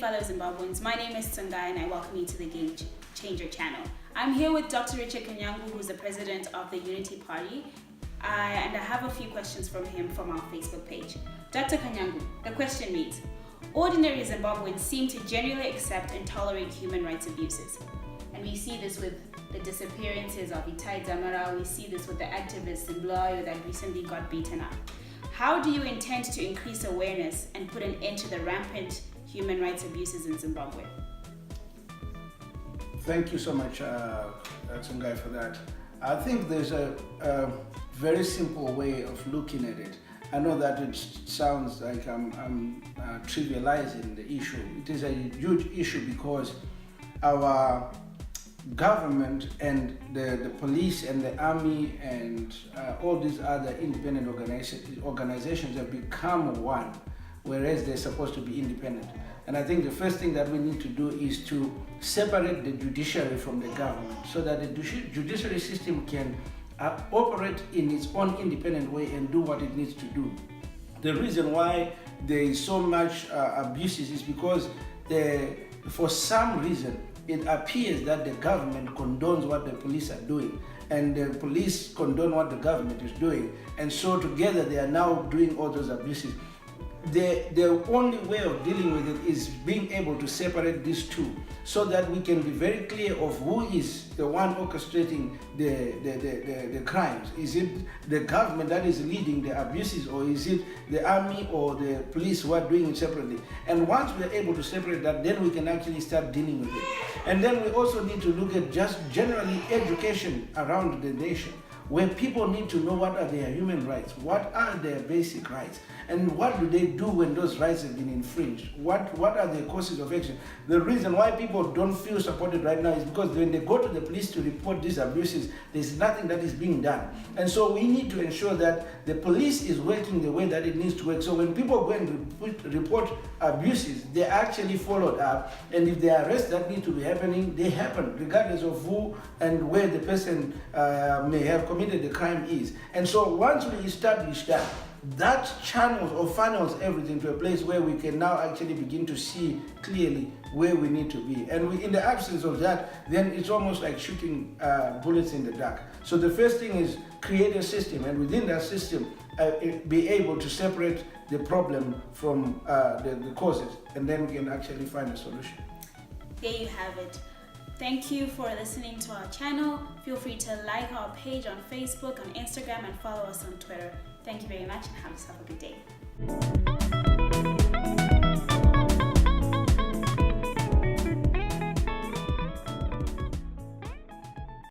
fellow Zimbabweans. My name is Tsungai and I welcome you to the Game Changer channel. I'm here with Dr. Richard Kanyangu, who's the president of the Unity Party, and I have a few questions from him from our Facebook page. Dr. Kanyangu, the question reads, ordinary Zimbabweans seem to generally accept and tolerate human rights abuses. And we see this with the disappearances of Itai Damara, we see this with the activists in Bulawayo that recently got beaten up. How do you intend to increase awareness and put an end to the rampant human rights abuses in Zimbabwe? Thank you so much, Tsungai, for that. I think there's a very simple way of looking at it. I know that it sounds like I'm trivializing the issue. It is a huge issue because our government and the police and the army and all these other independent organizations have become one, whereas they're supposed to be independent. And I think the first thing that we need to do is to separate the judiciary from the government so that the judiciary system can operate in its own independent way and do what it needs to do. The reason why there is so much abuses is because for some reason it appears that the government condones what the police are doing and the police condone what the government is doing, and so together they are now doing all those abuses. The only way of dealing with it is being able to separate these two so that we can be very clear of who is the one orchestrating the crimes. Is it the government that is leading the abuses, or is it the army or the police who are doing it separately? And once we are able to separate that, then we can actually start dealing with it. And then we also need to look at just generally education around the nation, where people need to know what are their human rights, what are their basic rights, and what do they do when those rights have been infringed? What are the causes of action? The reason why people don't feel supported right now is because when they go to the police to report these abuses, there's nothing that is being done. And so we need to ensure that the police is working the way that it needs to work. So when people go and report abuses, they're actually followed up, and if there are arrests that need to be happening, they happen, regardless of who and where the person may have committed the crime is. And so once we establish that, that channels or funnels everything to a place where we can now actually begin to see clearly where we need to be. And in the absence of that, then it's almost like shooting bullets in the dark. So the first thing is create a system, and within that system, be able to separate the problem from the causes, and then we can actually find a solution. There you have it. Thank you for listening to our channel. Feel free to like our page on Facebook, on Instagram, and follow us on Twitter. Thank you very much and have yourself a good day.